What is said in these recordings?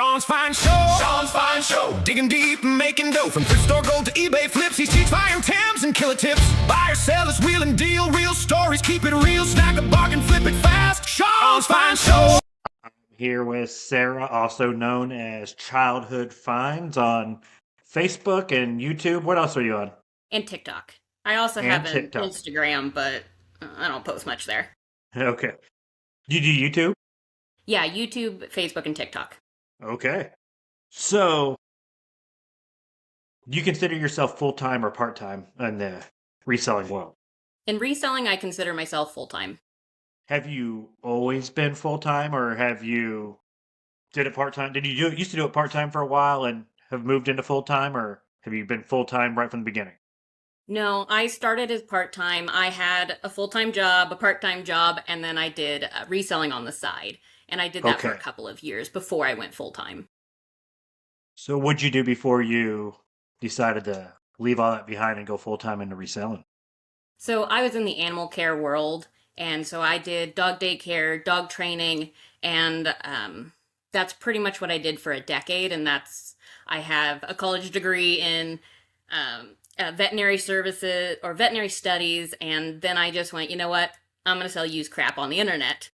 Sean's Fine Show. Sean's Fine Show. Digging deep and making dough. From thrift store gold to eBay flips. He teaches fire Tams and killer tips. Buy or sell is wheel and deal. Real stories. Keep it real. Snag a bargain. Flip it fast. Sean's Fine Show. I'm here with Sarah, also known as Childhood Finds on Facebook and YouTube. What else are you on? And TikTok. I also And have an TikTok. Instagram, but I don't post much there. Okay. You do YouTube? Yeah, YouTube, Facebook, and TikTok. Okay. So, do you consider yourself full-time or part-time in the reselling world? In reselling, I consider myself full-time. Have you always been full-time or have you did it part-time? Did you used to do it part-time for a while and have moved into full-time, or have you been full-time right from the beginning? No, I started as part-time. I had a full-time job, a part-time job, and then I did reselling on the side. And I did that for a Okay. couple of years before I went full-time. So what'd you do before you decided to leave all that behind and go full-time into reselling? So I was in the animal care world, and so I did dog daycare, dog training, and that's pretty much what I did for a decade. And I have a college degree in veterinary services or veterinary studies, and then I just went, you know what? I'm going to sell used crap on the internet.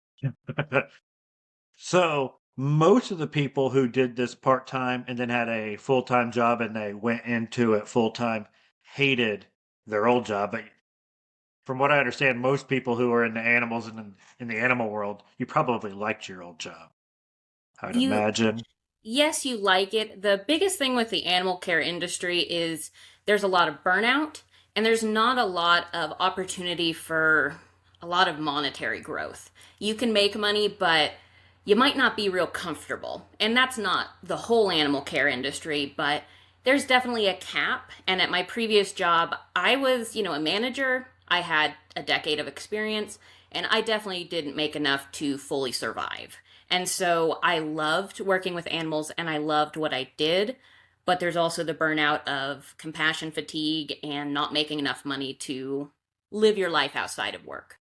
So most of the people who did this part-time and then had a full-time job and they went into it full-time hated their old job. But from what I understand, most people who are into animals and in the animal world, you probably liked your old job, I would You, imagine. yes, you like it. The biggest thing with the animal care industry is there's a lot of burnout, and there's not a lot of opportunity for a lot of monetary growth. You can make money, but you might not be real comfortable. And that's not the whole animal care industry, but there's definitely a cap. And at my previous job, I was, a manager. I had a decade of experience, and I definitely didn't make enough to fully survive. And so I loved working with animals and I loved what I did, but there's also the burnout of compassion fatigue and not making enough money to live your life outside of work.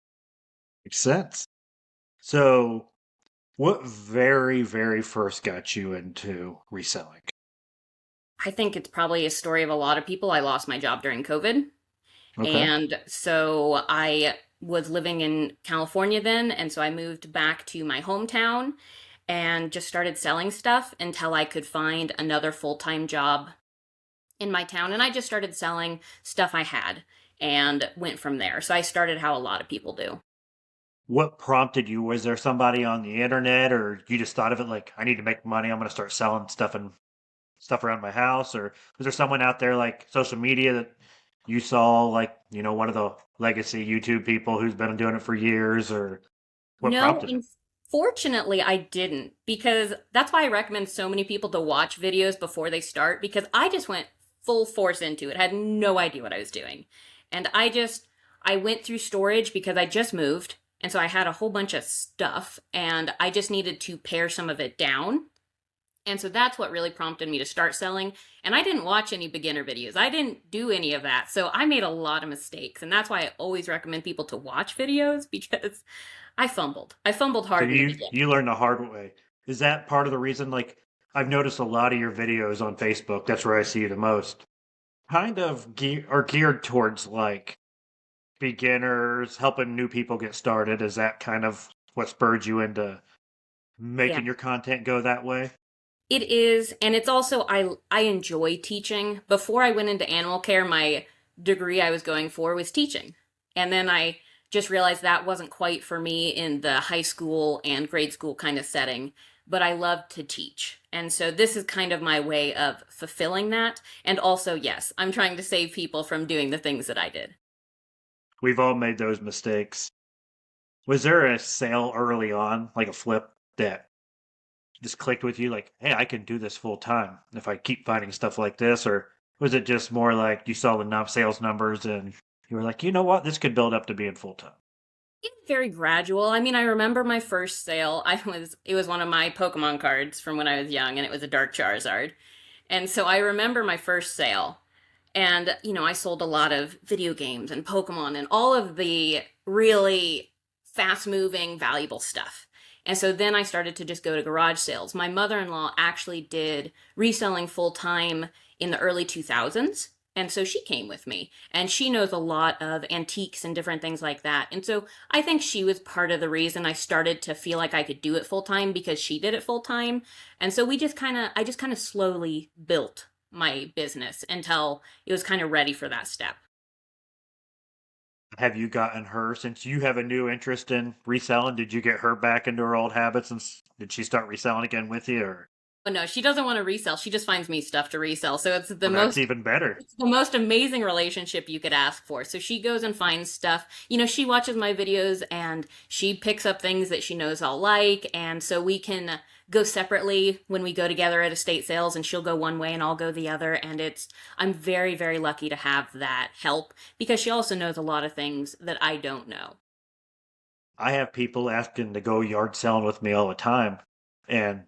Makes sense. So what very, very first got you into reselling? I think it's probably a story of a lot of people. I lost my job during COVID. Okay. And so I was living in California then. And so I moved back to my hometown and just started selling stuff until I could find another full-time job in my town. And I just started selling stuff I had and went from there. So I started how a lot of people do. What prompted you? Was there somebody on the internet, or you just thought of it like, I need to make money, I'm going to start selling stuff and stuff around my house? Or was there someone out there like social media that you saw, like, one of the legacy YouTube people who's been doing it for years, or what No, prompted it? unfortunately, I didn't because that's why I recommend so many people to watch videos before they start because I just went full force into it. Had no idea what I was doing. And I went through storage because I just moved. And so I had a whole bunch of stuff and I just needed to pare some of it down. And so that's what really prompted me to start selling. And I didn't watch any beginner videos. I didn't do any of that. So I made a lot of mistakes. And that's why I always recommend people to watch videos because I fumbled. I fumbled So hard in the you beginning. you learned the hard way. Is that part of the reason? Like, I've noticed a lot of your videos on Facebook. That's where I see you the most. Kind of are geared towards like beginners, helping new people get started. Is that kind of what spurred you into Yeah, making your content go that way? it is. And it's also, I enjoy teaching. Before I went into animal care, my degree I was going for was teaching. And then I just realized that wasn't quite for me in the high school and grade school kind of setting, but I love to teach. And so this is kind of my way of fulfilling that. And also, yes, I'm trying to save people from doing the things that I did. We've all made those mistakes. Was there a sale early on, like a flip, that just clicked with you? Like, hey, I can do this full time if I keep finding stuff like this? Or was it just more like you saw the sales numbers and you were like, you know what, this could build up to being full time? It's very gradual. I mean, I remember my first sale. It was one of my Pokemon cards from when I was young, and it was a Dark Charizard. And so I remember my first sale. And, I sold a lot of video games and Pokemon and all of the really fast moving, valuable stuff. And so then I started to just go to garage sales. My mother-in-law actually did reselling full time in the early 2000s. And so she came with me, and she knows a lot of antiques and different things like that. And so I think she was part of the reason I started to feel like I could do it full time, because she did it full time. And so I just kind of slowly built my business until it was kind of ready for that step. Have you gotten her, since you have a new interest in reselling, did you get her back into her old habits and did she start reselling again with you? Or But no, she doesn't want to resell. She just finds me stuff to resell. So well, that's even better. it's the most amazing relationship you could ask for. So she goes and finds stuff. You know, she watches my videos and she picks up things that she knows I'll like. And so we can go separately when we go together at estate sales, and she'll go one way and I'll go the other. And I'm very, very lucky to have that help, because she also knows a lot of things that I don't know. I have people asking to go yard selling with me all the time, and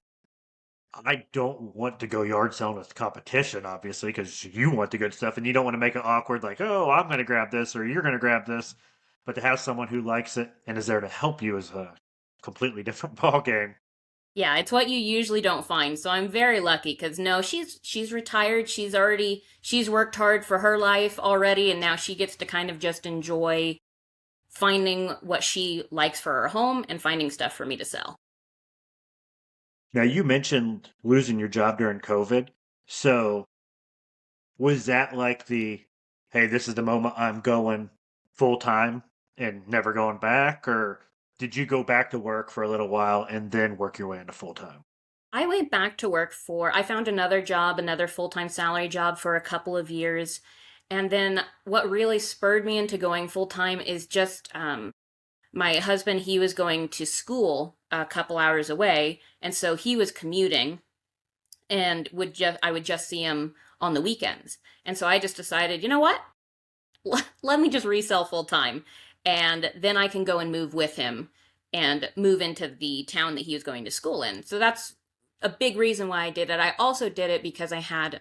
I don't want to go yard selling with competition, obviously, because you want the good stuff and you don't want to make it awkward, like, oh, I'm going to grab this or you're going to grab this. But to have someone who likes it and is there to help you is a completely different ball game. Yeah, it's what you usually don't find. So I'm very lucky, because no, she's retired. She's worked hard for her life already, and now she gets to kind of just enjoy finding what she likes for her home and finding stuff for me to sell. Now, you mentioned losing your job during COVID. So, was that like hey, this is the moment I'm going full time and never going back? Or did you go back to work for a little while and then work your way into full time? I went back to work I found another job, another full-time salary job for a couple of years. And then what really spurred me into going full-time is just my husband, he was going to school a couple hours away. And so he was commuting, and I would just see him on the weekends. And so I just decided, you know what? Let me just resell full time. And then I can go and move with him and move into the town that he was going to school in. So that's a big reason why I did it. I also did it because I had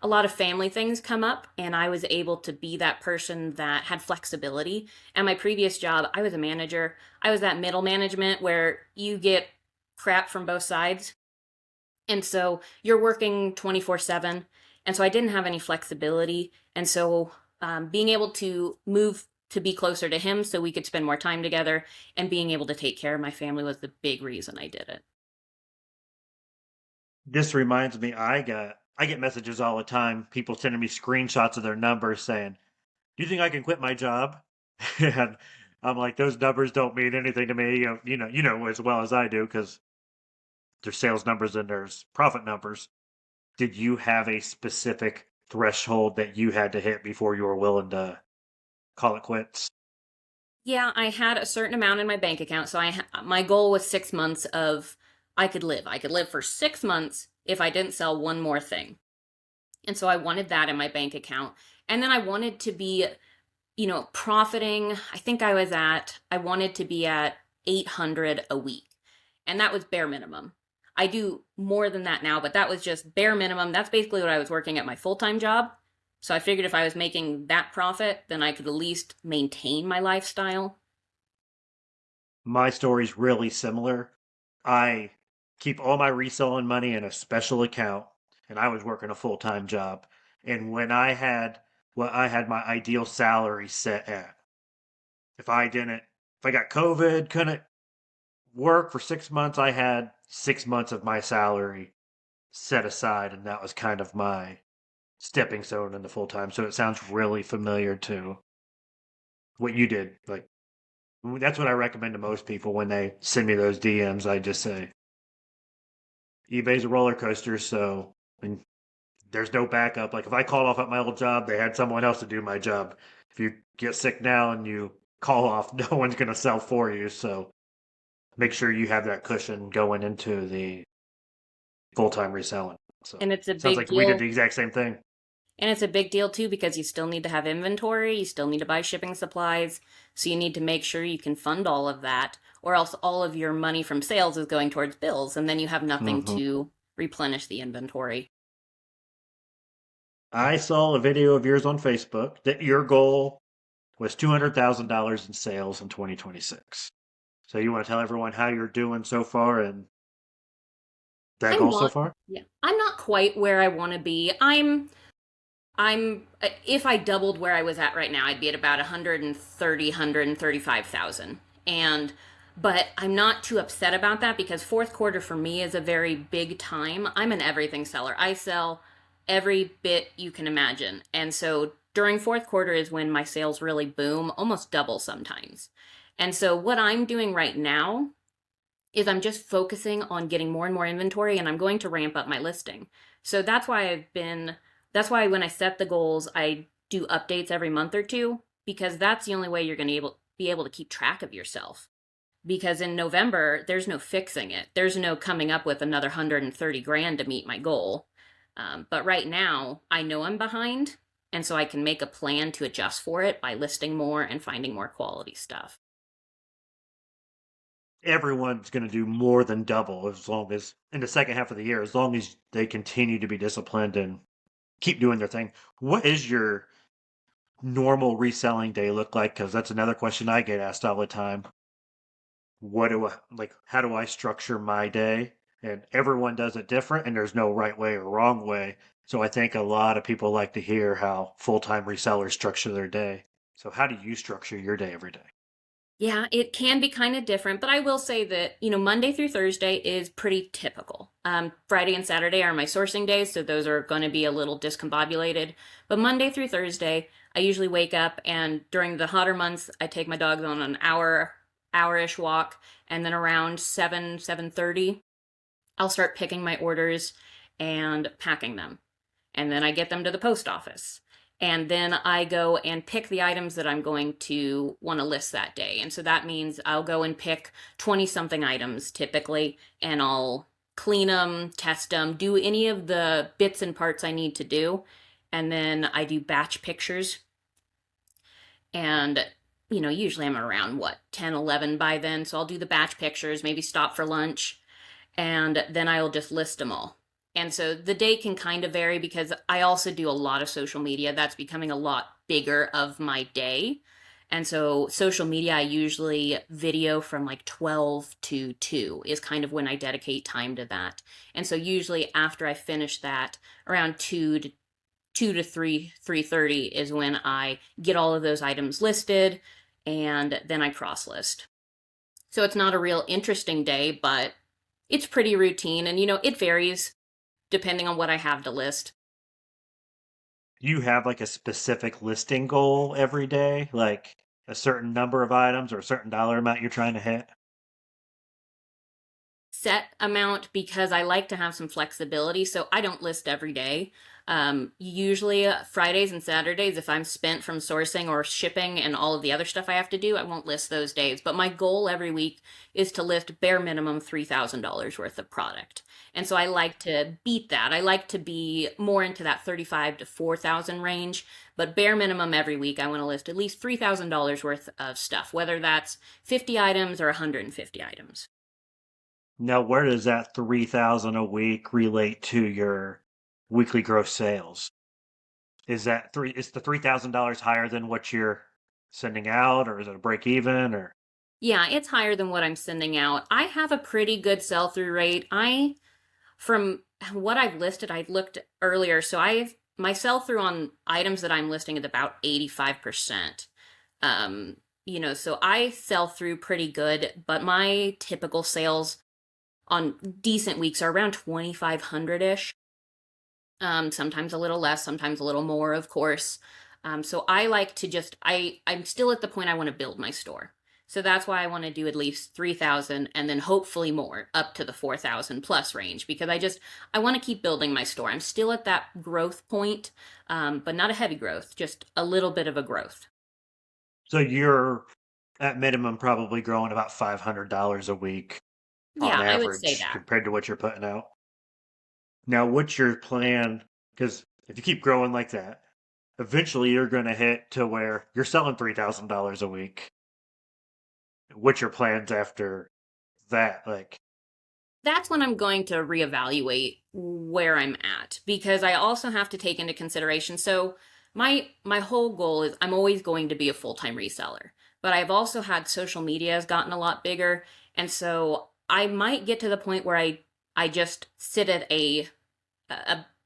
a lot of family things come up, and I was able to be that person that had flexibility. At my previous job, I was a manager. I was that middle management where you get crap from both sides. And so you're working 24/7. And so I didn't have any flexibility. And so being able to move to be closer to him so we could spend more time together and being able to take care of my family was the big reason I did it. This reminds me, I get messages all the time, people sending me screenshots of their numbers saying, "Do you think I can quit my job?" And I'm like, those numbers don't mean anything to me. You know as well as I do, because there's sales numbers and there's profit numbers. Did you have a specific threshold that you had to hit before you were willing to call it quits? Yeah, I had a certain amount in my bank account. So my goal was 6 months of I could live. I could live for 6 months if I didn't sell one more thing. And so I wanted that in my bank account. And then I wanted to be, profiting. I wanted to be at 800 a week. And that was bare minimum. I do more than that now, but that was just bare minimum. That's basically what I was working at my full-time job. So I figured if I was making that profit, then I could at least maintain my lifestyle. My story's really similar. I keep all my reselling money in a special account, and I was working a full-time job. And when I had my ideal salary set at, if I got COVID, couldn't work for 6 months, I had 6 months of my salary set aside, and that was kind of my stepping stone into full time. So it sounds really familiar to what you did. Like, that's what I recommend to most people when they send me those DMs. I just say, eBay's a roller coaster, so and there's no backup. Like, if I called off at my old job, they had someone else to do my job. If you get sick now and you call off, no one's going to sell for you. So make sure you have that cushion going into the full time reselling. So And it's a sounds big like we did deal. the exact same thing. And it's a big deal too, because you still need to have inventory, you still need to buy shipping supplies, so you need to make sure you can fund all of that, or else all of your money from sales is going towards bills, and then you have nothing Hmm. to replenish the inventory. I saw a video of yours on Facebook that your goal was $200,000 in sales in 2026. So you want to tell everyone how you're doing so far and that I'm goal so not, far? yeah, I'm not quite where I want to be. If I doubled where I was at right now, I'd be at about 130, 135,000. But I'm not too upset about that because fourth quarter for me is a very big time. I'm an everything seller. I sell every bit you can imagine. And so during fourth quarter is when my sales really boom, almost double sometimes. And so what I'm doing right now is I'm just focusing on getting more and more inventory and I'm going to ramp up my listing. So that's why when I set the goals, I do updates every month or two because that's the only way you're going to be able to keep track of yourself. Because in November, there's no fixing it. There's no coming up with another 130 grand to meet my goal. But right now, I know I'm behind, and so I can make a plan to adjust for it by listing more and finding more quality stuff. Everyone's going to do more than double as long as in the second half of the year, as long as they continue to be disciplined and keep doing their thing. What is your normal reselling day look like? Because that's another question I get asked all the time. What do I like? How do I structure my day? And everyone does it different, and there's no right way or wrong way. So I think a lot of people like to hear how full-time resellers structure their day. So how do you structure your day every day? Yeah, it can be kind of different, but I will say that, Monday through Thursday is pretty typical. Friday and Saturday are my sourcing days, so those are going to be a little discombobulated. But Monday through Thursday, I usually wake up and during the hotter months, I take my dogs on an hour-ish walk, and then around 7:30, I'll start picking my orders and packing them. And then I get them to the post office. And then I go and pick the items that I'm going to want to list that day. And so that means I'll go and pick 20 something items typically, and I'll clean them, test them, do any of the bits and parts I need to do. And then I do batch pictures. And, usually I'm around 10, 11 by then. So I'll do the batch pictures, maybe stop for lunch, and then I'll just list them all. And so the day can kind of vary because I also do a lot of social media. That's becoming a lot bigger of my day. And so social media, I usually video from like 12 to 2 is kind of when I dedicate time to that. And so usually after I finish that, around 2 to 3, 3:30 is when I get all of those items listed and then I cross list. So it's not a real interesting day, but it's pretty routine and it varies depending on what I have to list. You have like a specific listing goal every day, like a certain number of items or a certain dollar amount you're trying to hit? Set amount because I like to have some flexibility, so I don't list every day. Usually Fridays and Saturdays, if I'm spent from sourcing or shipping and all of the other stuff I have to do, I won't list those days. But my goal every week is to list bare minimum $3,000 worth of product. And so I like to beat that. I like to be more into that 35 to 4,000 range, but bare minimum every week I want to list at least $3,000 worth of stuff, whether that's 50 items or 150 items. Now, where does that 3,000 a week relate to your weekly gross sales? Is the $3,000 higher than what you're sending out, or is it a break even, or? Yeah, it's higher than what I'm sending out. I have a pretty good sell-through rate. From what I've listed, I looked earlier, so my sell-through on items that I'm listing is about 85%. So I sell through pretty good, but my typical sales on decent weeks are around 2,500-ish. Sometimes a little less, sometimes a little more, of course. So I like to I'm still at the point I want to build my store. So that's why I want to do at least 3,000 and then hopefully more up to the 4,000 plus range because I want to keep building my store. I'm still at that growth point, but not a heavy growth, just a little bit of a growth. So you're at minimum probably growing about $500 a week on Yeah, I would say average that. compared to what you're putting out. Now, what's your plan? Because if you keep growing like that, eventually you're going to hit to where you're selling $3,000 a week. What's your plans after that? Like, That's when I'm going to reevaluate where I'm at because I also have to take into consideration. So my whole goal is I'm always going to be a full-time reseller. but I've also had social media has gotten a lot bigger. And so I might get to the point where I just sit at a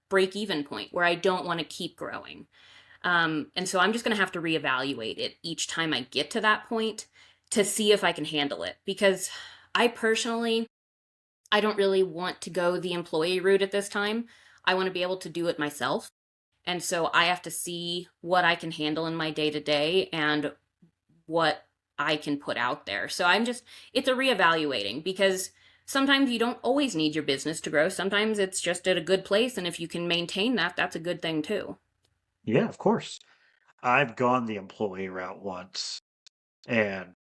break even point where I don't want to keep growing. And so I'm just going to have to reevaluate it each time I get to that point to see if I can handle it. Because I personally, I don't really want to go the employee route at this time. I want to be able to do it myself. And so I have to see what I can handle in my day to day and what I can put out there. So it's a reevaluating because sometimes you don't always need your business to grow. Sometimes it's just at a good place. And if you can maintain that, that's a good thing too. Yeah, of course. I've gone the employee route once, and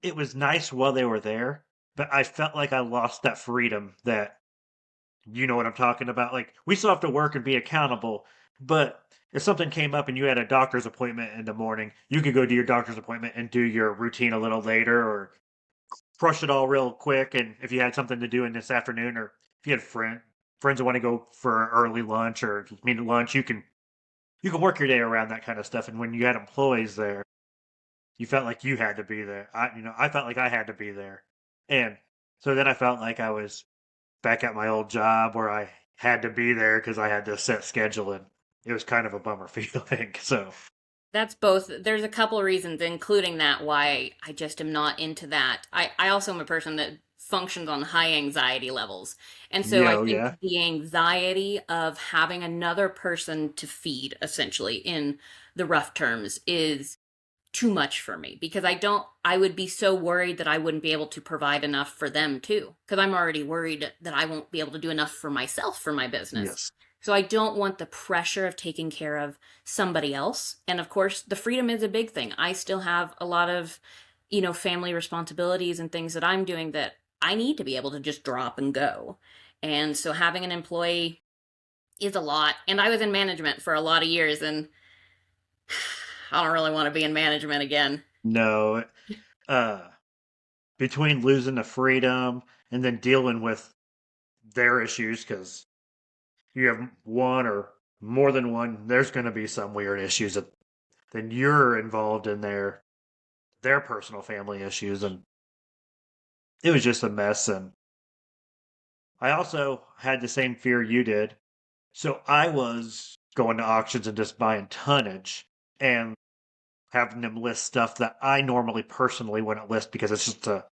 it was nice while they were there, but I felt like I lost that freedom that you know what I'm talking about. Like, we still have to work and be accountable, but if something came up and you had a doctor's appointment in the morning, you could go to your doctor's appointment and do your routine a little later or crush it all real quick. And if you had something to do in this afternoon, or if you had friends that want to go for early lunch or meet at lunch, you can work your day around that kind of stuff. And when you had employees there, you felt like you had to be there. I felt like I had to be there. And so then I felt like I was back at my old job where I had to be there because I had to set schedule, and it was kind of a bummer feeling. So That's both. There's a couple of reasons, including that, why I just am not into that. I also am a person that functions on high anxiety levels. And so yeah, I oh think yeah, the anxiety of having another person to feed, essentially, in the rough terms, is too much for me because I would be so worried that I wouldn't be able to provide enough for them too. Because I'm already worried that I won't be able to do enough for myself for my business. yes, So I don't want the pressure of taking care of somebody else. And of course, the freedom is a big thing. I still have a lot of, family responsibilities and things that I'm doing that I need to be able to just drop and go. And so having an employee is a lot. And I was in management for a lot of years and I don't really want to be in management again. no. Uh, Between losing the freedom and then dealing with their issues, because you have one or more than one, there's going to be some weird issues that then you're involved in their personal family issues, and it was just a mess. And I also had the same fear you did. So I was going to auctions and just buying tonnage and having them list stuff that I normally personally wouldn't list because it's just a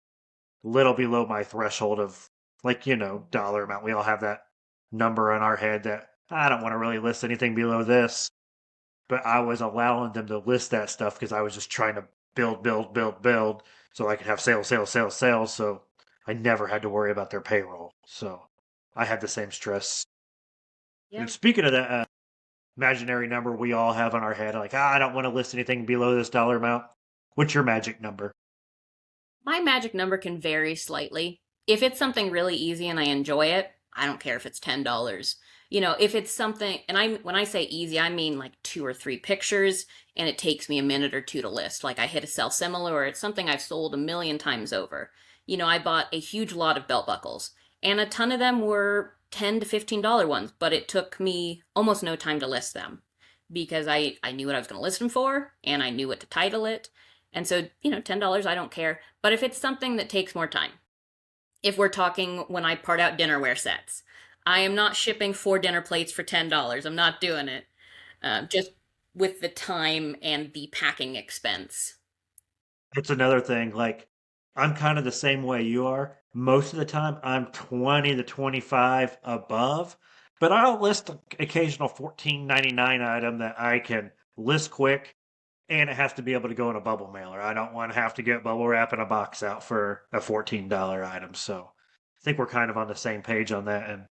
little below my threshold of, like, dollar amount. We all have that number in our head that I don't want to really list anything below this. But I was allowing them to list that stuff because I was just trying to build, build, build, build so I could have sales, sales, sales, sales. So I never had to worry about their payroll. So I had the same stress. And Yep. speaking of that imaginary number we all have in our head, like, I don't want to list anything below this dollar amount. What's your magic number? My magic number can vary slightly. If it's something really easy and I enjoy it, I don't care if it's $10. If it's something, and when I say easy, I mean like two or three pictures and it takes me a minute or two to list. Like I hit a sell similar or it's something I've sold a million times over. I bought a huge lot of belt buckles and a ton of them were $10 to $15 ones, but it took me almost no time to list them because I knew what I was going to list them for and I knew what to title it. And so, $10, I don't care. But if it's something that takes more time, if we're talking when I part out dinnerware sets, I am not shipping 4 dinner plates for $10. I'm not doing it. Just with the time and the packing expense. It's another thing. Like, I'm kind of the same way you are. Most of the time, I'm 20 to 25 above, but I'll list an occasional 14.99 item that I can list quick, and it has to be able to go in a bubble mailer. I don't want to have to get bubble wrap and a box out for a $14 item. So I think we're kind of on the same page on that. And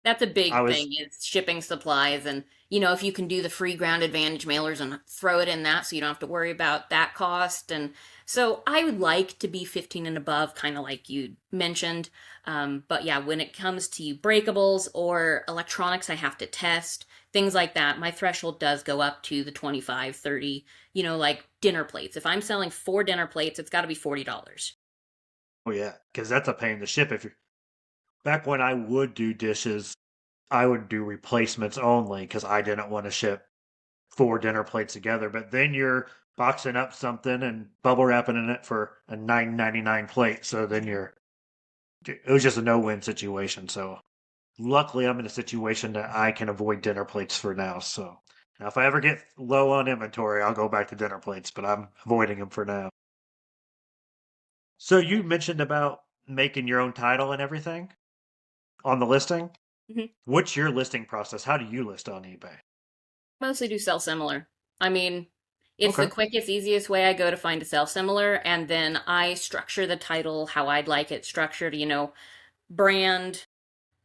That's a I big was, thing is shipping supplies and if you can do the free ground advantage mailers and throw it in that so you don't have to worry about that cost. And so I would like to be 15 and above, kind of like you mentioned. But yeah, when it comes to breakables or electronics I have to test, things like that, my threshold does go up to the 25, 30. Like dinner plates. If I'm selling 4 dinner plates, it's got to be $40. oh yeah, because that's a pain to ship. If you're back when I would do dishes, I would do replacements only because I didn't want to ship 4 dinner plates together. But then you're boxing up something and bubble wrapping in it for a $9.99 plate. So then it was just a no-win situation. So luckily, I'm in a situation that I can avoid dinner plates for now. So now, if I ever get low on inventory, I'll go back to dinner plates, but I'm avoiding them for now. So you mentioned about making your own title and everything on the listing. Mhm. What's your listing process? How do you list on eBay? Mostly do sell similar. I mean, it's the Okay. quickest, easiest way I go to find a sell similar, and then I structure the title how I'd like it structured, brand,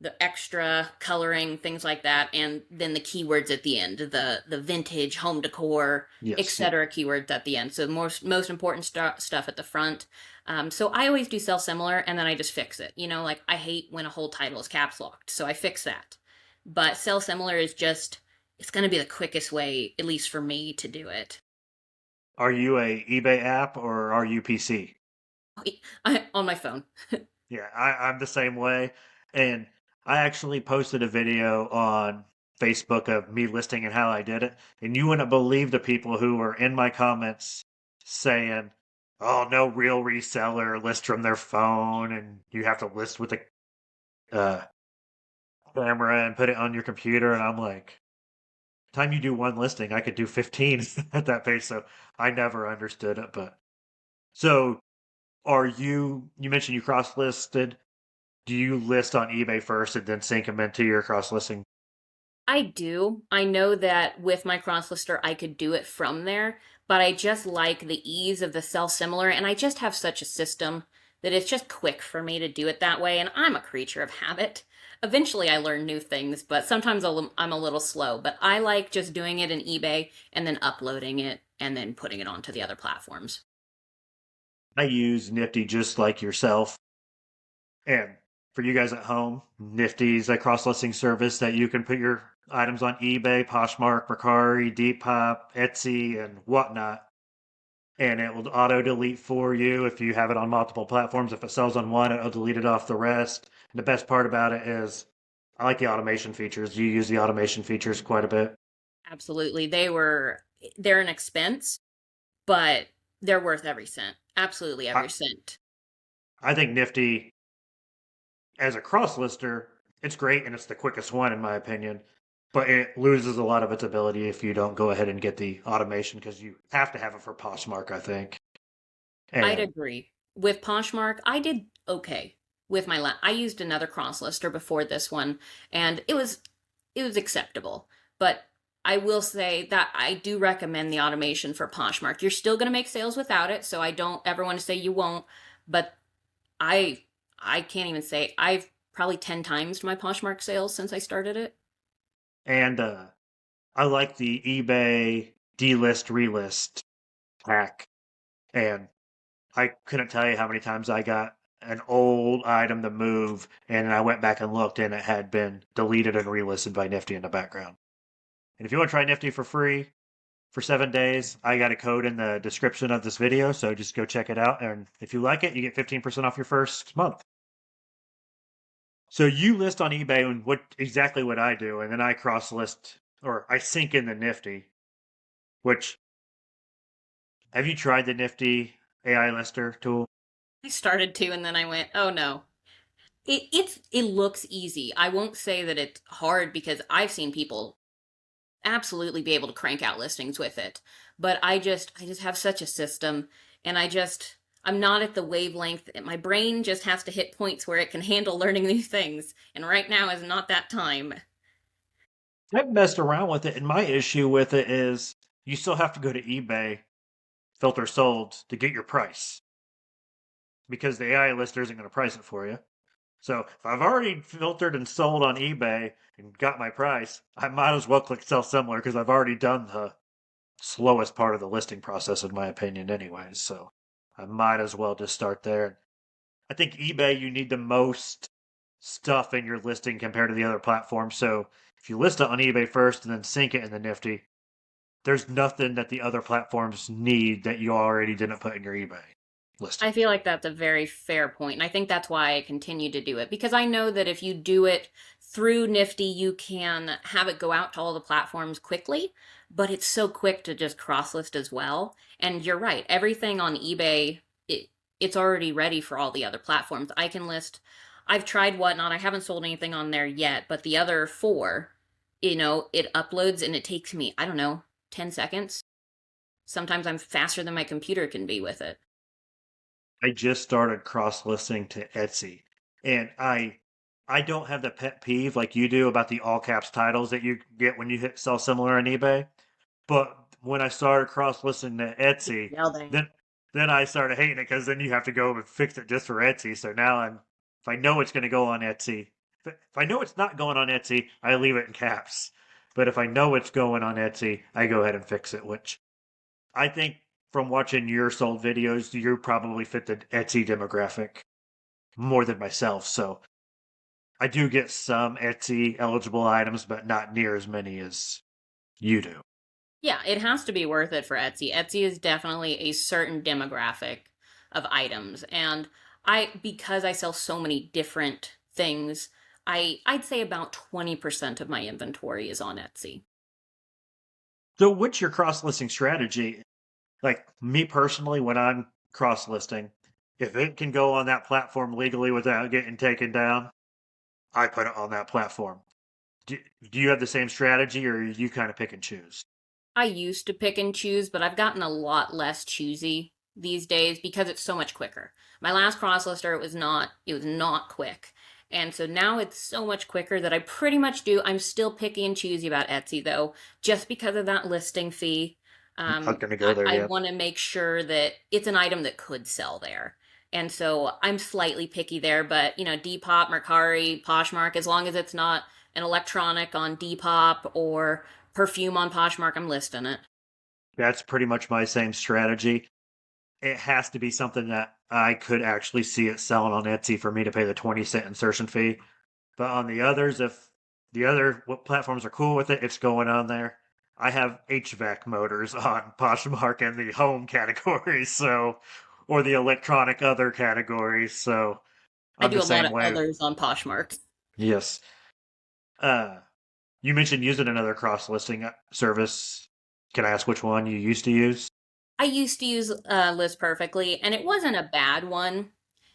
the extra coloring, things like that, and then the keywords at the end, the vintage, home decor, Yes. Yeah. etc. keywords at the end. So the most important stuff at the front. So I always do sell similar, and then I just fix it. Like I hate when a whole title is caps locked, so I fix that. But sell similar is just it's going to be the quickest way, at least for me, to do it. Are you a eBay app or are you PC? On my phone. Yeah, I'm the same way. And I actually posted a video on Facebook of me listing and how I did it. And you wouldn't believe the people who were in my comments saying, oh, no real reseller list from their phone. And you have to list with a uh, camera and put it on your computer. And I'm like, time you do one listing, I could do 15 at that pace. So I never understood it. But so you mentioned you cross listed. Do you list on eBay first and then sync them into your cross listing? I do. I know that with my crosslister, I could do it from there, but I just like the ease of the sell similar, and I just have such a system that it's just quick for me to do it that way, and I'm a creature of habit. Eventually, I learn new things, but sometimes I'm a little slow, but I like just doing it in eBay and then uploading it and then putting it onto the other platforms. I use Nifty just like yourself. And for you guys at home, Nifty's a cross listing service that you can put your items on eBay, Poshmark, Mercari, Depop, Etsy, and whatnot. And it will auto delete for you if you have it on multiple platforms. If it sells on one, it'll delete it off the rest. And the best part about it is I like the automation features. You use the automation features quite a bit. Absolutely. They're an expense, but they're worth every cent. Absolutely I, every cent. I think Nifty as a cross lister, it's great and it's the quickest one in my opinion. But it loses a lot of its ability if you don't go ahead and get the automation because you have to have it for Poshmark, I think. I'd And agree. With Poshmark, I did okay with I used another cross lister before this one, and it was acceptable. But I will say that I do recommend the automation for Poshmark. You're still going to make sales without it, so I don't ever want to say you won't, but I I can't even say I've probably 10 times my Poshmark sales since I started it. and I like the eBay delist relist hack. And I couldn't tell you how many times I got an old item to move and I went back and looked and it had been deleted and relisted by Nifty in the background. And if you want to try Nifty for free for 7 days, I got a code in the description of this video, so just go check it out. And if you like it, you get 15% off your first month. So you list on eBay and exactly what I do, and then I cross list or I sync in the Nifty. Which have you tried the Nifty AI lister tool? I started to, and then I went, oh no. It looks easy. I won't say that it's hard because I've seen people absolutely be able to crank out listings with it. But I just have such a system, and I'm not at the wavelength. My brain just has to hit points where it can handle learning new things, and right now is not that time. I've messed around with it, and my issue with it is you still have to go to eBay, filter sold to get your price because the AI lister isn't going to price it for you. So if I've already filtered and sold on eBay and got my price, I might as well click sell similar because I've already done the slowest part of the listing process, in my opinion, anyways. So I might as well just start there. I think eBay, you need the most stuff in your listing compared to the other platforms. So if you list it on eBay first and then sync it in the Nifty, there's nothing that the other platforms need that you already didn't put in your eBay listing. I feel like that's a very fair point, and I think that's why I continue to do it because I know that if you do it through Nifty, you can have it go out to all the platforms quickly, but it's so quick to just cross list as well. And you're right, everything on eBay, it's already ready for all the other platforms. I can list, I've tried Whatnot, I haven't sold anything on there yet, but the other four, it uploads and it takes me, I don't know, 10 seconds. Sometimes I'm faster than my computer can be with it. I just started cross listing to Etsy, and I don't have the pet peeve like you do about the all caps titles that you get when you hit sell similar on eBay. But when I started cross listing to Etsy, Gelding. then I started hating it because then you have to go and fix it just for Etsy. So now if I know it's going to go on Etsy, if I know it's not going on Etsy, I leave it in caps. But if I know it's going on Etsy, I go ahead and fix it, which I think from watching your sold videos, you probably fit the Etsy demographic more than myself. So I do get some Etsy eligible items, but not near as many as you do. Yeah, it has to be worth it for Etsy. Etsy is definitely a certain demographic of items. And because I sell so many different things, I'd say about 20% of my inventory is on Etsy. So what's your cross listing strategy? Like me personally, when I'm cross listing, if it can go on that platform legally without getting taken down, I put it on that platform. Do you have the same strategy or you kind of pick and choose? I used to pick and choose, but I've gotten a lot less choosy these days because it's so much quicker. My last crosslister, it was not quick. And so now it's so much quicker that I pretty much do. I'm still picky and choosy about Etsy though, just because of that listing fee. I'm not going to go I, there I yet. want to make sure that it's an item that could sell there. And so I'm slightly picky there, but Depop, Mercari, Poshmark, as long as it's not an electronic on Depop or perfume on Poshmark, I'm listing it. That's pretty much my same strategy. It has to be something that I could actually see it selling on Etsy for me to pay the 20-cent insertion fee. But on the others, if the other platforms are cool with it, it's going on there. I have HVAC motors on Poshmark in the home category, so or the electronic other category, so I I'm do the a lot same of way. others on Poshmark. Yes. Uh, you mentioned using another cross listing service. Can I ask which one you used to use? I used to use List Perfectly, and it wasn't a bad one.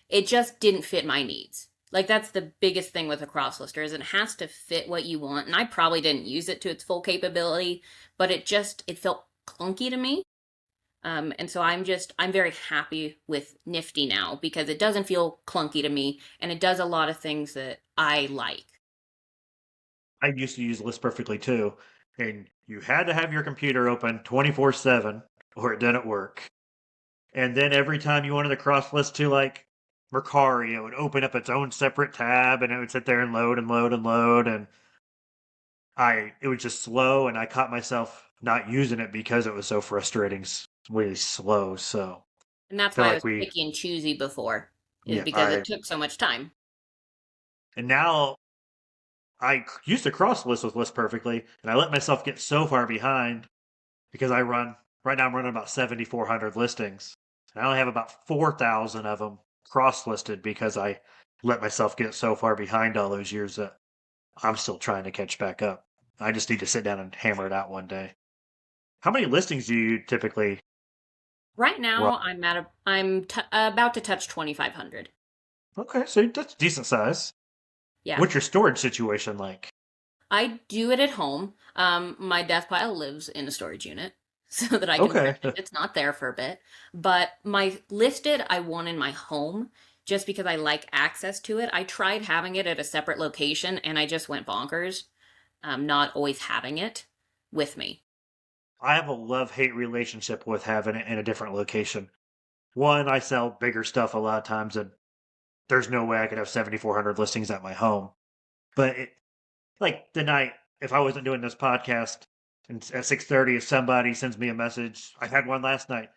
It just didn't fit my needs. Like that's the biggest thing with a cross lister is it has to fit what you want. And I probably didn't use it to its full capability, but it felt clunky to me. And so I'm very happy with Nifty now because it doesn't feel clunky to me and it does a lot of things that I like. I used to use List Perfectly too, and you had to have your computer open 24/7 or it didn't work. And then every time you wanted to cross list to like Mercari, it would open up its own separate tab and it would sit there and load and load and load. And it was just slow. And I caught myself not using it because it was so frustrating, really slow. So And I that's feel why I like was picky and choosy before, is yeah, because it took so much time. and now I used to cross list with List Perfectly and I let myself get so far behind because right now I'm running about 7,400 listings. And I only have about 4,000 of them cross listed because I let myself get so far behind all those years that I'm still trying to catch back up. I just need to sit down and hammer it out one day. How many listings do you typically Right run? now, about to touch 2,500. Okay, so that's decent size. Yeah, What's your storage situation like? I do it at home. My death pile lives in a storage unit so that I can print Okay. it. It's not there for a bit. But my listed, I want in my home just because I like access to it. I tried having it at a separate location and I just went bonkers, not always having it with me. I have a love-hate relationship with having it in a different location. One, I sell bigger stuff a lot of times, and there's no way I could have 7,400 listings at my home. But like the night, if I wasn't doing this podcast, and at 6:30, if somebody sends me a message, I had one last night.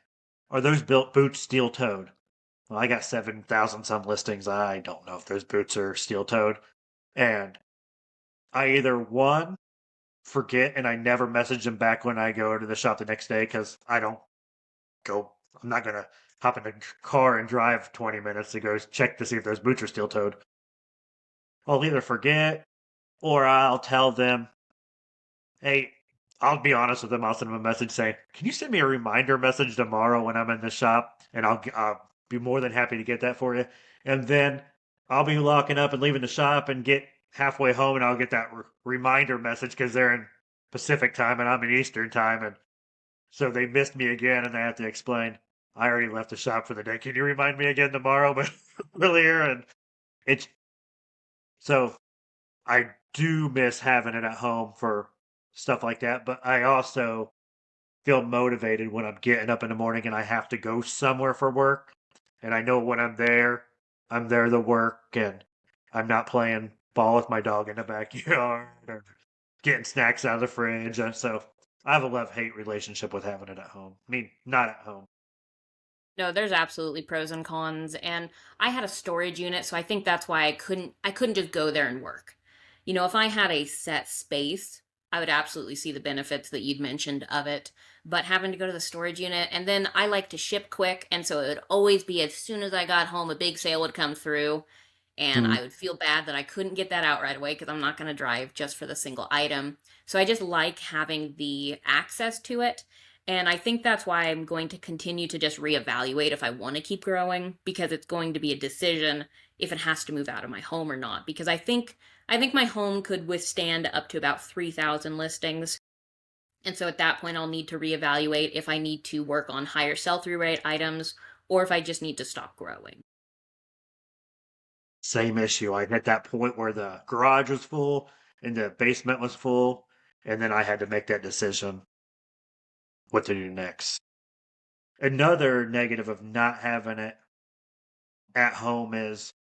Are those built boots steel toed? Well, I got 7,000 some listings. I don't know if those boots are steel toed. And I either one, forget and I never message them back when I go to the shop the next day because I'm not going to hop in a car and drive 20 minutes to go check to see if those boots are steel toed. I'll either forget Or I'll tell them, hey, I'll be honest with them. I'll send them a message saying, "Can you send me a reminder message tomorrow when I'm in the shop?" And I'll be more than happy to get that for you. And then I'll be locking up and leaving the shop and get halfway home, and I'll get that reminder message because they're in Pacific time and I'm in Eastern time, and so they missed me again, and they have to explain. I already left the shop for the day. Can you remind me again tomorrow? But earlier, and it's so I do miss having it at home for stuff like that, but I also feel motivated when I'm getting up in the morning and I have to go somewhere for work. And I know when I'm there to work and I'm not playing ball with my dog in the backyard or getting snacks out of the fridge. And so I have a love-hate relationship with having it at home. I mean, not at home. No, there's absolutely pros and cons, and I had a storage unit, so I think that's why I couldn't just go there and work. If I had a set space, I would absolutely see the benefits that you'd mentioned of it, but having to go to the storage unit, and then I like to ship quick, and so it would always be as soon as I got home a big sale would come through, and Mm. I would feel bad that I couldn't get that out right away because I'm not going to drive just for the single item. So I just like having the access to it. And I think that's why I'm going to continue to just reevaluate if I want to keep growing, because it's going to be a decision if it has to move out of my home or not. Because I think my home could withstand up to about 3,000 listings. And so at that point I'll need to reevaluate if I need to work on higher sell-through rate items or if I just need to stop growing. Same issue. I hit that point where the garage was full and the basement was full, and then I had to make that decision what to do next. Another negative of not having it at home is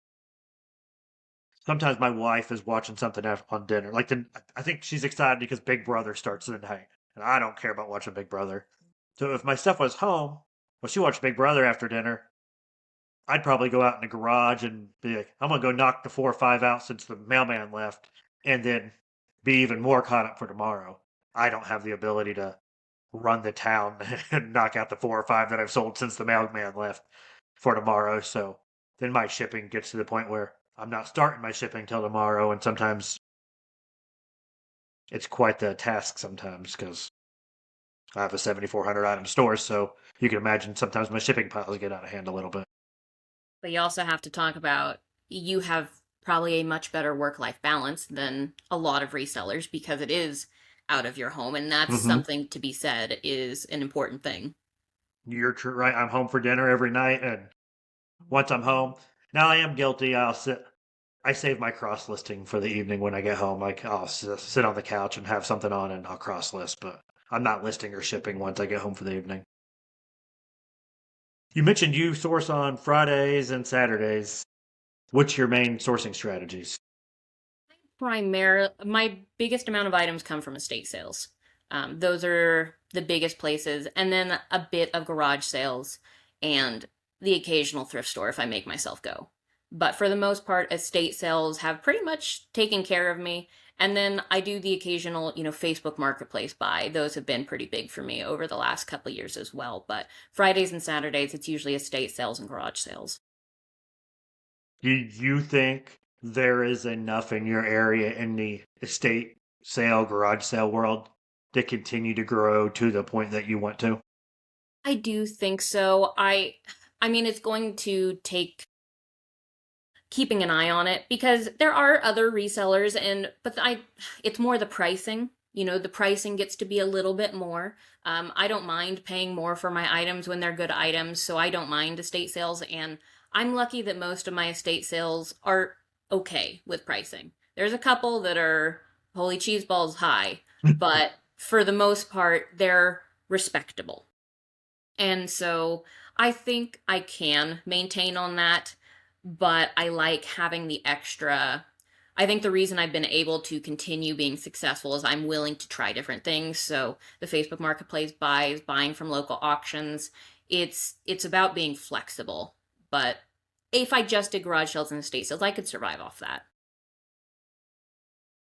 sometimes my wife is watching something on dinner. I think she's excited because Big Brother starts tonight, and I don't care about watching Big Brother. So if my stuff was home, well, she watched Big Brother after dinner. I'd probably go out in the garage and be like, I'm gonna go knock the 4 or 5 out since the mailman left, and then be even more caught up for tomorrow. I don't have the ability to run the town and knock out the 4 or 5 that I've sold since the mailman left for tomorrow. So then my shipping gets to the point where I'm not starting my shipping till tomorrow, and sometimes it's quite the task sometimes because I have a 7,400 item store. So you can imagine sometimes my shipping piles get out of hand a little bit. But you also have to talk about you have probably a much better work-life balance than a lot of resellers because it is out of your home, and that's Hmm. something to be said is an important thing. You're true, right? I'm home for dinner every night, and once I'm home, now I am guilty. I save my cross listing for the evening when I get home. Like I'll sit on the couch and have something on, and I'll cross list. But I'm not listing or shipping once I get home for the evening. You mentioned you source on Fridays and Saturdays. What's your main sourcing strategies? My biggest amount of items come from estate sales. Those are the biggest places, and then a bit of garage sales and the occasional thrift store if I make myself go. But for the most part, estate sales have pretty much taken care of me. And then I do the occasional, Facebook Marketplace buy. Those have been pretty big for me over the last couple of years as well. But Fridays and Saturdays, it's usually estate sales and garage sales. Do you think there is enough in your area in the estate sale, garage sale world to continue to grow to the point that you want to? I do think so. I mean it's going to take keeping an eye on it because there are other resellers, but it's more the pricing. The pricing gets to be a little bit more. I don't mind paying more for my items when they're good items, so I don't mind estate sales, and I'm lucky that most of my estate sales are okay with pricing. There's a couple that are holy cheese balls high, but for the most part they're respectable. And so I think I can maintain on that, but I like having the extra. I think the reason I've been able to continue being successful is I'm willing to try different things. So the Facebook Marketplace buys, buying from local auctions, it's about being flexible. But if I just did garage sales and estate sales, I could survive off that.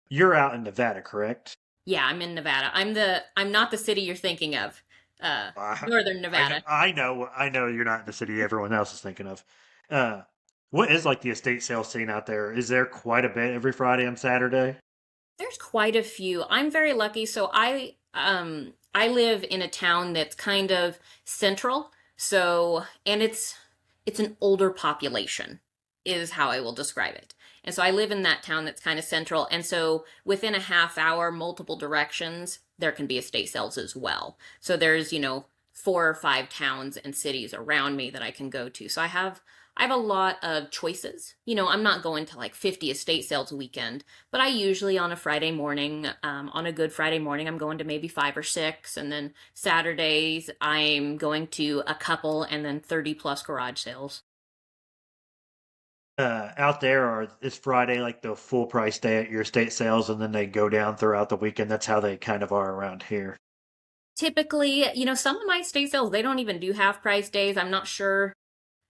You're out in Nevada, correct? Yeah, I'm in Nevada. I'm not the city you're thinking of. Uh Uh, Northern I know, Nevada. I know you're not in the city everyone else is thinking of. Uh, what is like the estate sale scene out there? Is there quite a bit every Friday and Saturday? There's quite a few. I'm very lucky. So I live in a town that's kind of central. So and it's an older population is how I will describe it. And so I live in that town that's kind of central. And so within a half hour, multiple directions, there can be estate sales as well. So there's, 4 or 5 towns and cities around me that I can go to. So I have a lot of choices. I'm not going to like 50 estate sales a weekend, but I usually on a Friday morning, on a good Friday morning, I'm going to maybe 5 or 6. And then Saturdays, I'm going to a couple and then 30 plus garage sales. Out there, or is Friday like the full price day at your estate sales and then they go down throughout the weekend? That's how they kind of are around here. Typically, some of my estate sales, they don't even do half price days. I'm not sure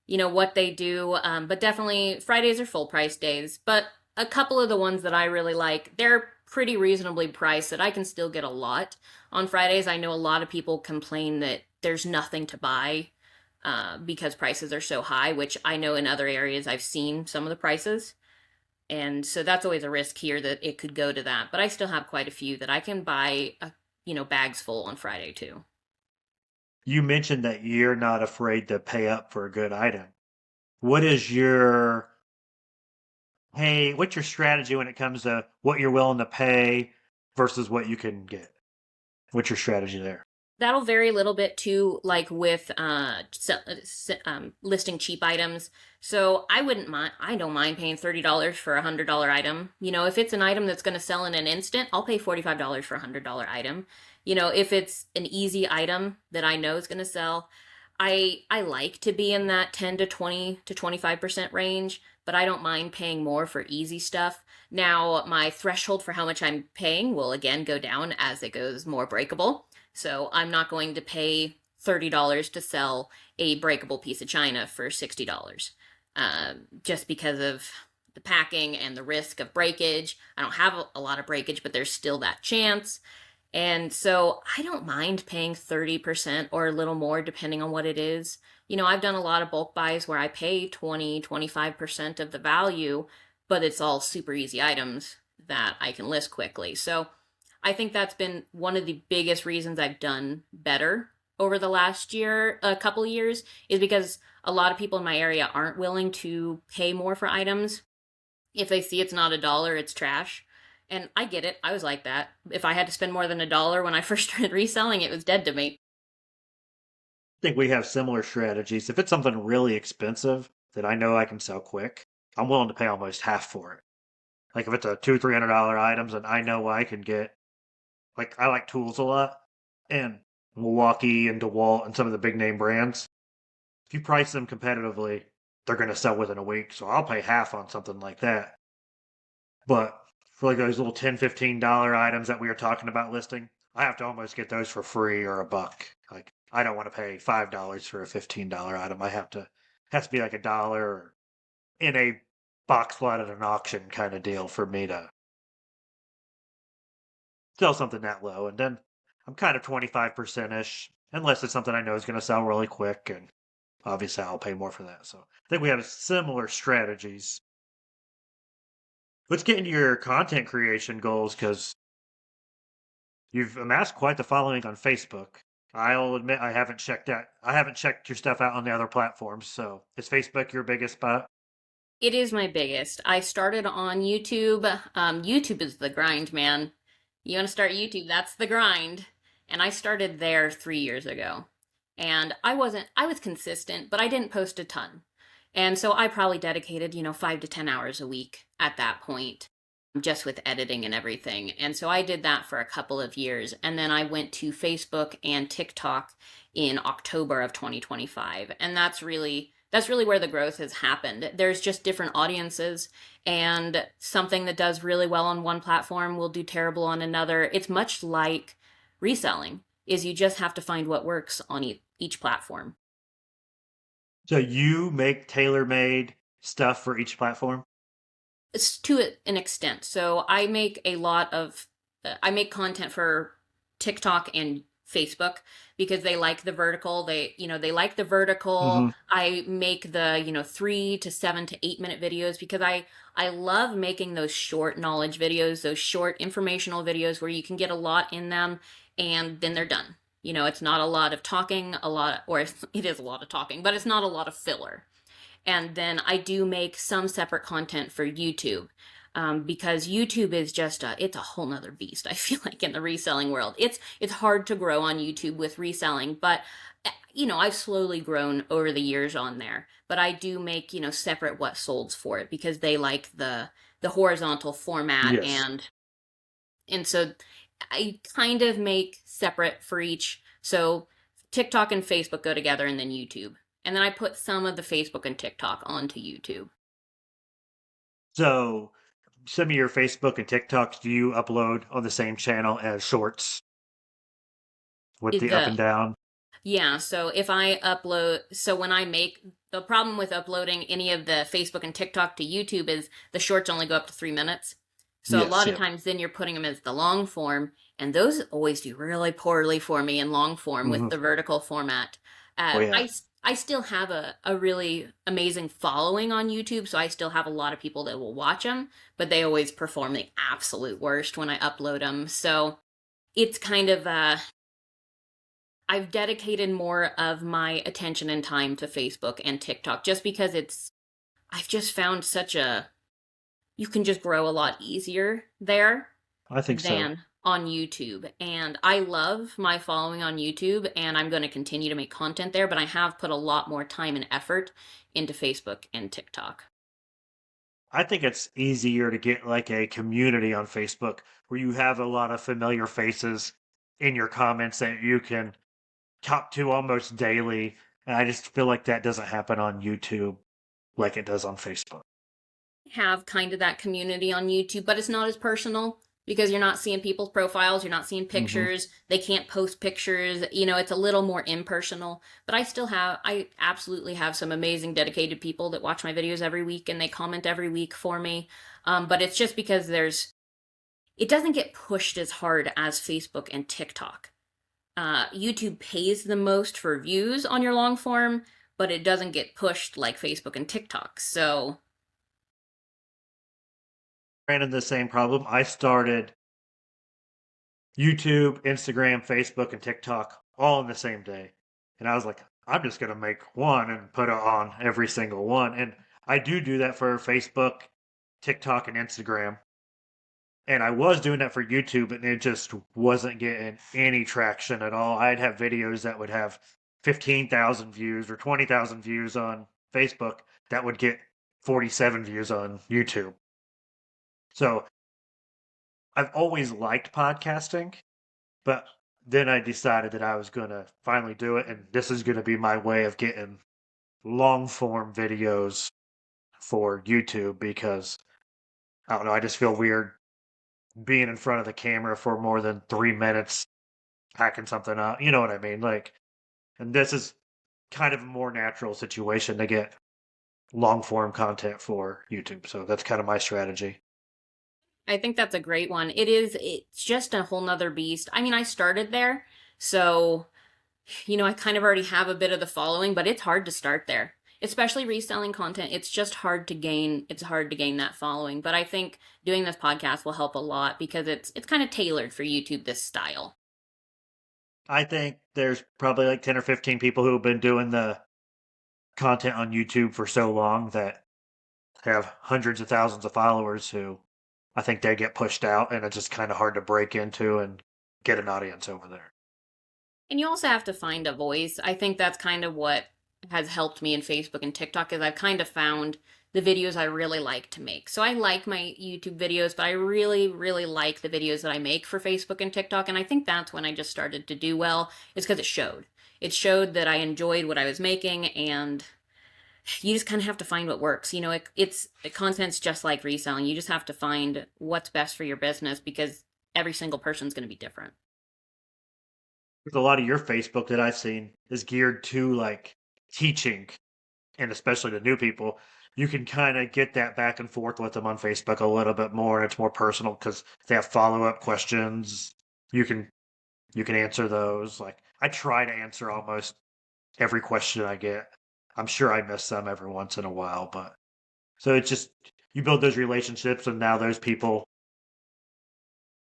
what they do. But definitely Fridays are full price days. But a couple of the ones that I really like, they're pretty reasonably priced that I can still get a lot on Fridays. I know a lot of people complain that there's nothing to buy because prices are so high, which I know in other areas I've seen some of the prices. And so that's always a risk here that it could go to that. But I still have quite a few that I can buy, bags full on Friday too. You mentioned that you're not afraid to pay up for a good item. What is your hey, what's your strategy when it comes to what you're willing to pay versus what you can get? What's your strategy there? That'll vary a little bit too, like with listing cheap items. So I don't mind paying $30 for a $100 item. If it's an item that's going to sell in an instant, I'll pay $45 for a $100 item. If it's an easy item that I know is going to sell, I like to be in that 10 to 20 to 25% range, but I don't mind paying more for easy stuff. Now, my threshold for how much I'm paying will again go down as it goes more breakable. So I'm not going to pay $30 to sell a breakable piece of china for $60, just because of the packing and the risk of breakage. I don't have a lot of breakage, but there's still that chance. And so I don't mind paying 30% or a little more depending on what it is. I've done a lot of bulk buys where I pay 20, 25% of the value, but it's all super easy items that I can list quickly. So I think that's been one of the biggest reasons I've done better over the last year, a couple of years, is because a lot of people in my area aren't willing to pay more for items. If they see it's not $1, it's trash. And I get it. I was like that. If I had to spend more than $1 when I first started reselling, it was dead to me. I think we have similar strategies. If it's something really expensive that I know I can sell quick, I'm willing to pay almost half for it. Like if it's a $200-300 items and I know I can get, like I like tools a lot, and Milwaukee and DeWalt and some of the big name brands, if you price them competitively, they're going to sell within a week. So I'll pay half on something like that. But for like those little $10-15 items that we were talking about listing, I have to almost get those for free or a buck. Like I don't want to pay $5 for a $15 item. I have to has to be like $1 or in a box lot at an auction kind of deal for me to sell something that low. And then I'm kind of 25% ish, unless it's something I know is going to sell really quick. And obviously I'll pay more for that. So I think we have similar strategies. Let's get into your content creation goals because you've amassed quite the following on Facebook. I'll admit I haven't checked that. I haven't checked your stuff out on the other platforms. So is Facebook your biggest spot? It is my biggest. I started on YouTube. YouTube is the grind, man. You want to start YouTube, that's the grind. And I started there 3 years ago. And I was consistent, but I didn't post a ton. And so I probably dedicated, 5 to 10 hours a week at that point, just with editing and everything. And so I did that for a couple of years. And then I went to Facebook and TikTok in October of 2025. And that's really where the growth has happened. There's just different audiences, and something that does really well on one platform will do terrible on another. It's much like reselling, is you just have to find what works on each platform. So you make tailor-made stuff for each platform? It's to an extent. So I make content for TikTok and Facebook because they like the vertical. They like the vertical. Hmm. I make the, 3 to 7 to 8 minute videos because I love making those short knowledge videos, those short informational videos where you can get a lot in them and then they're done. It's not a lot of talking, it is a lot of talking, but it's not a lot of filler. And then I do make some separate content for YouTube. Because YouTube is it's a whole nother beast. I feel like in the reselling world, it's hard to grow on YouTube with reselling, but I've slowly grown over the years on there. But I do make separate what solds for it because they like the horizontal format, Yes. and so I kind of make separate for each. So TikTok and Facebook go together, and then YouTube, and then I put some of the Facebook and TikTok onto YouTube. So some of your Facebook and TikToks, do you upload on the same channel as Shorts with the up The and down? Yeah, so when I make the problem with uploading any of the Facebook and TikTok to YouTube is the shorts only go up to 3 minutes. So a Yes. lot of Yep. times then you're putting them as the long form, and those always do really poorly for me in long form with Hmm. the vertical format. Oh yeah. I still have a really amazing following on YouTube, so I still have a lot of people that will watch them, but they always perform the absolute worst when I upload them. So it's kind of I've dedicated more of my attention and time to Facebook and TikTok just because I've just found you can just grow a lot easier there I think so. than on YouTube. And I love my following on YouTube and I'm going to continue to make content there, but I have put a lot more time and effort into Facebook and TikTok. I think it's easier to get like a community on Facebook where you have a lot of familiar faces in your comments that you can talk to almost daily. And I just feel like that doesn't happen on YouTube like it does on Facebook. Have kind of that community on YouTube, but it's not as personal because you're not seeing people's profiles, you're not seeing Hmm. pictures, they can't post pictures, it's a little more impersonal. But I absolutely have some amazing dedicated people that watch my videos every week and they comment every week for me. But it's just because it doesn't get pushed as hard as Facebook and TikTok. YouTube pays the most for views on your long form, but it doesn't get pushed like Facebook and TikTok. So Ran into the same problem. I started YouTube, Instagram, Facebook, and TikTok all in the same day. And I was like, I'm just going to make one and put it on every single one. And I do that for Facebook, TikTok, and Instagram. And I was doing that for YouTube, and it just wasn't getting any traction at all. I'd have videos that would have 15,000 views or 20,000 views on Facebook that would get 47 views on YouTube. So I've always liked podcasting, but then I decided that I was going to finally do it, and this is going to be my way of getting long form videos for YouTube because I don't know, I just feel weird being in front of the camera for more than 3 minutes hacking something up. You know what I mean? Like, and this is kind of a more natural situation to get long form content for YouTube. So that's kind of my strategy. I think that's a great one. It's just a whole nother beast. I mean, I started there, so, I kind of already have a bit of the following, but it's hard to start there. Especially reselling content, it's hard to gain that following. But I think doing this podcast will help a lot because it's kind of tailored for YouTube this style. I think there's probably like 10 or 15 people who have been doing the content on YouTube for so long that have hundreds of thousands of followers who I think they get pushed out and it's just kind of hard to break into and get an audience over there. And you also have to find a voice. I think that's kind of what has helped me in Facebook and TikTok is I've kind of found the videos I really like to make. So I like my YouTube videos, but I really, really like the videos that I make for Facebook and TikTok. And I think that's when I just started to do well, is because it showed. It showed that I enjoyed what I was making, and you just kind of have to find what works. Content's just like reselling. You just have to find what's best for your business because every single person's going to be different. A lot of your Facebook that I've seen is geared to like teaching, and especially the new people. You can kind of get that back and forth with them on Facebook a little bit more, and it's more personal because they have follow up questions. You can You can answer those. Like, I try to answer almost every question I get. I'm sure I miss some every once in a while, but so it's just you build those relationships, and now those people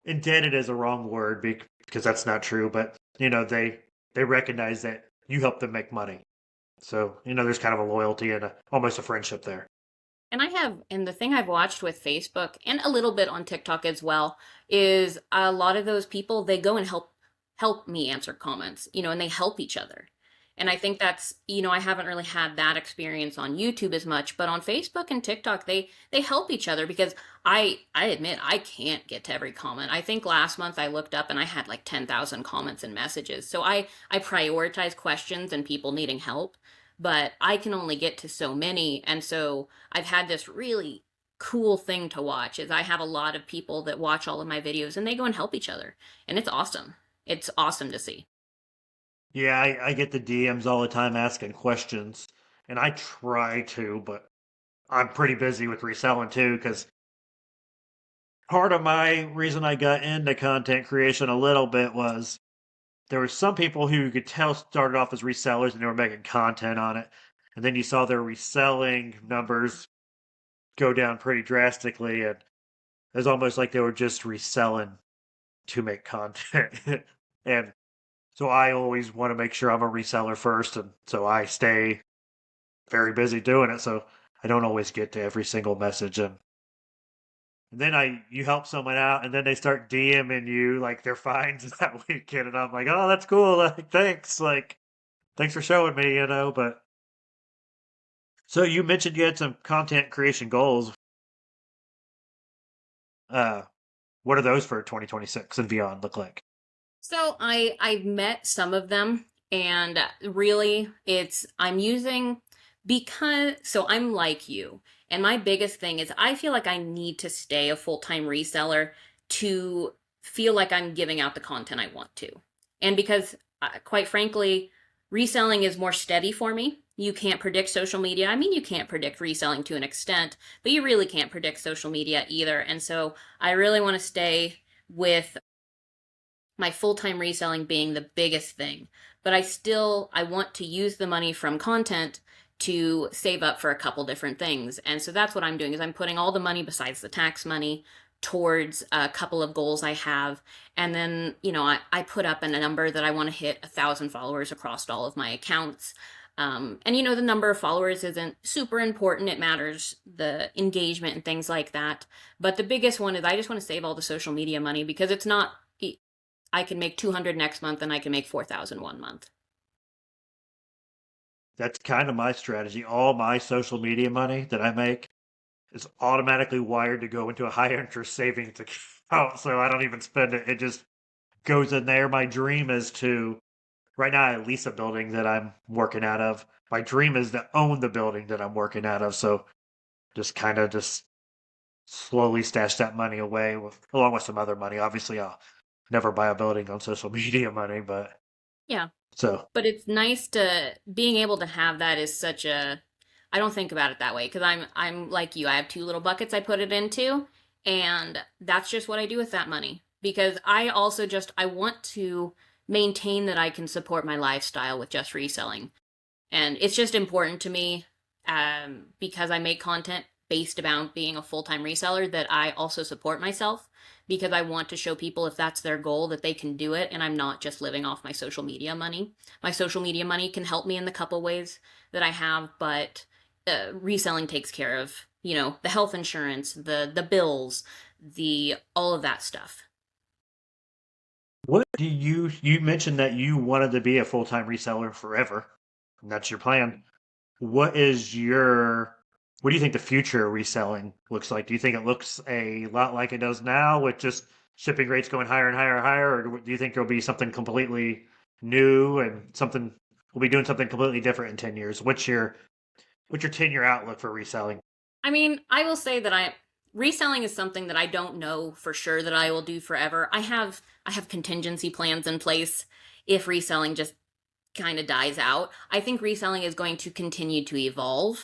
indebted is a wrong word because that's not true, but they recognize that you help them make money. So there's kind of a loyalty and almost a friendship there. And the thing I've watched with Facebook and a little bit on TikTok as well is a lot of those people, they go and help me answer comments, and they help each other. And I think that's, I haven't really had that experience on YouTube as much, but on Facebook and TikTok, they help each other because I admit I can't get to every comment. I think last month I looked up and I had like 10,000 comments and messages. So I prioritize questions and people needing help, but I can only get to so many. And so I've had this really cool thing to watch is I have a lot of people that watch all of my videos and they go and help each other. And it's awesome. It's awesome to see. Yeah, I get the DMs all the time asking questions, and I try to, but I'm pretty busy with reselling too, because part of my reason I got into content creation a little bit was there were some people who you could tell started off as resellers and they were making content on it. And then you saw their reselling numbers go down pretty drastically. And it was almost like they were just reselling to make content. And so I always want to make sure I'm a reseller first. And so I stay very busy doing it. So I don't always get to every single message. And then you help someone out, and then they start DMing you like their finds that weekend, and I'm like, oh, that's cool, like thanks for showing me. But so you mentioned you had some content creation goals. Uh, what are those for 2026 and beyond look like? So I've met some of them, and really I'm using because so I'm like you, and my biggest thing is I feel like I need to stay a full-time reseller to feel like I'm giving out the content I want to. And because quite frankly, reselling is more steady for me. You can't predict social media. I mean, you can't predict reselling to an extent, but you really can't predict social media either. And so I really want to stay with my full-time reselling being the biggest thing. But I want to use the money from content to save up for a couple different things. And so that's what I'm doing is I'm putting all the money besides the tax money towards a couple of goals I have. And then, I put up a number that I want to hit 1,000 followers across all of my accounts. And the number of followers isn't super important. It matters the engagement and things like that. But the biggest one is I just want to save all the social media money because it's not, I can make 200 next month and I can make 4,000 one month. That's kind of my strategy. All my social media money that I make is automatically wired to go into a high interest savings account, so I don't even spend it. It just goes in there. My dream is to right now I lease a building that I'm working out of. My dream is to own the building that I'm working out of. So just kind of just slowly stash that money away along with some other money. Obviously, I'll never buy a building on social media money, but Yeah. so But it's nice to being able to have that is such a I don't think about it that way because I'm like you. I have two little buckets I put it into, and that's just what I do with that money. Because I also I want to maintain that I can support my lifestyle with just reselling. And it's just important to me because I make content based about being a full-time reseller that I also support myself because I want to show people if that's their goal that they can do it and I'm not just living off my social media money. My social media money can help me in the couple ways that I have, but reselling takes care of, the health insurance, the bills, the all of that stuff. what do you mentioned that you wanted to be a full-time reseller forever, and that's your plan. What is what do you think the future of reselling looks like? Do you think it looks a lot like it does now with just shipping rates going higher and higher and higher, or do you think there'll be something completely new and something we'll be doing something completely different in 10 years? What's your 10-year outlook for reselling? I mean, I will say that reselling is something that I don't know for sure that I will do forever. I have contingency plans in place if reselling just kind of dies out. I think reselling is going to continue to evolve.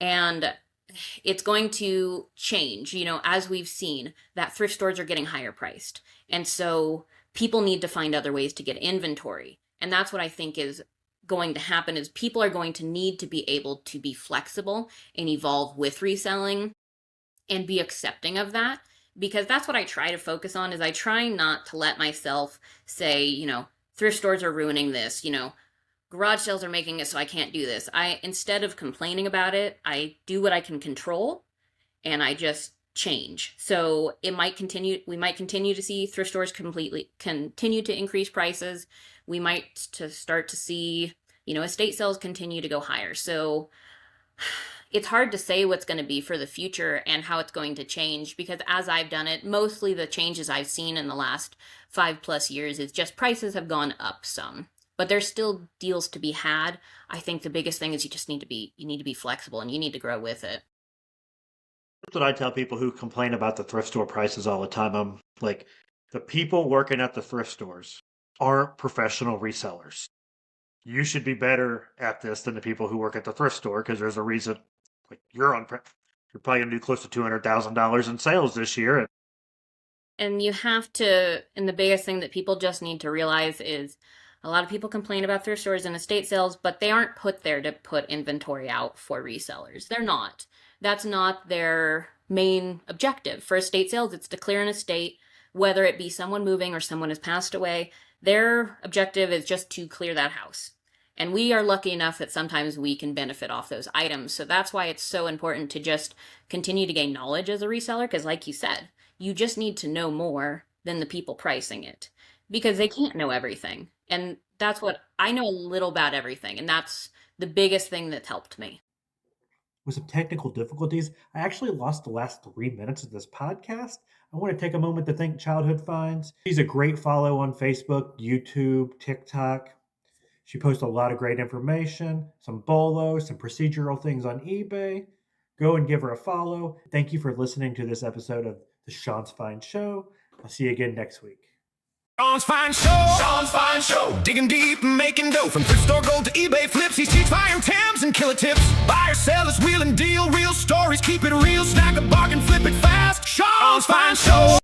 And it's going to change, as we've seen that thrift stores are getting higher priced. And so people need to find other ways to get inventory. And that's what I think is going to happen is people are going to need to be able to be flexible and evolve with reselling and be accepting of that, because that's what I try to focus on is I try not to let myself say, thrift stores are ruining this, garage sales are making it so I can't do this. Instead of complaining about it, I do what I can control and I just change. So we might continue to see thrift stores completely continue to increase prices. We might start to see, estate sales continue to go higher. So it's hard to say what's going to be for the future and how it's going to change, because as I've done it, mostly the changes I've seen in the last 5+ years is just prices have gone up some, but there's still deals to be had. I think the biggest thing is you need to be flexible and you need to grow with it. That's what I tell people who complain about the thrift store prices all the time. I'm like, the people working at the thrift stores aren't professional resellers. You should be better at this than the people who work at the thrift store, because there's a reason. Like you're probably gonna do close to $200,000 in sales this year. And and the biggest thing that people just need to realize is a lot of people complain about thrift stores and estate sales, but they aren't put there to put inventory out for resellers. They're not. That's not their main objective. For estate sales, it's to clear an estate, whether it be someone moving or someone has passed away. Their objective is just to clear that house. And we are lucky enough that sometimes we can benefit off those items. So that's why it's so important to just continue to gain knowledge as a reseller, because like you said, you just need to know more than the people pricing it, because they can't know everything. And that's what I know, a little about everything. And that's the biggest thing that's helped me. With some technical difficulties, I actually lost the last 3 minutes of this podcast. I want to take a moment to thank Childhood Finds. She's a great follow on Facebook, YouTube, TikTok. She posts a lot of great information, some bolos, some procedural things on eBay. Go and give her a follow. Thank you for listening to this episode of the Sean's Fine Show. I'll see you again next week. Sean's Fine Show. Sean's Fine Show. Digging deep and making dough. From thrift store gold to eBay flips. He teach fire Tams and killer tips. Buyer, sellers, wheel and deal. Real stories. Keep it real. Snag a bargain. Flip it fast. Sean's Fine Show.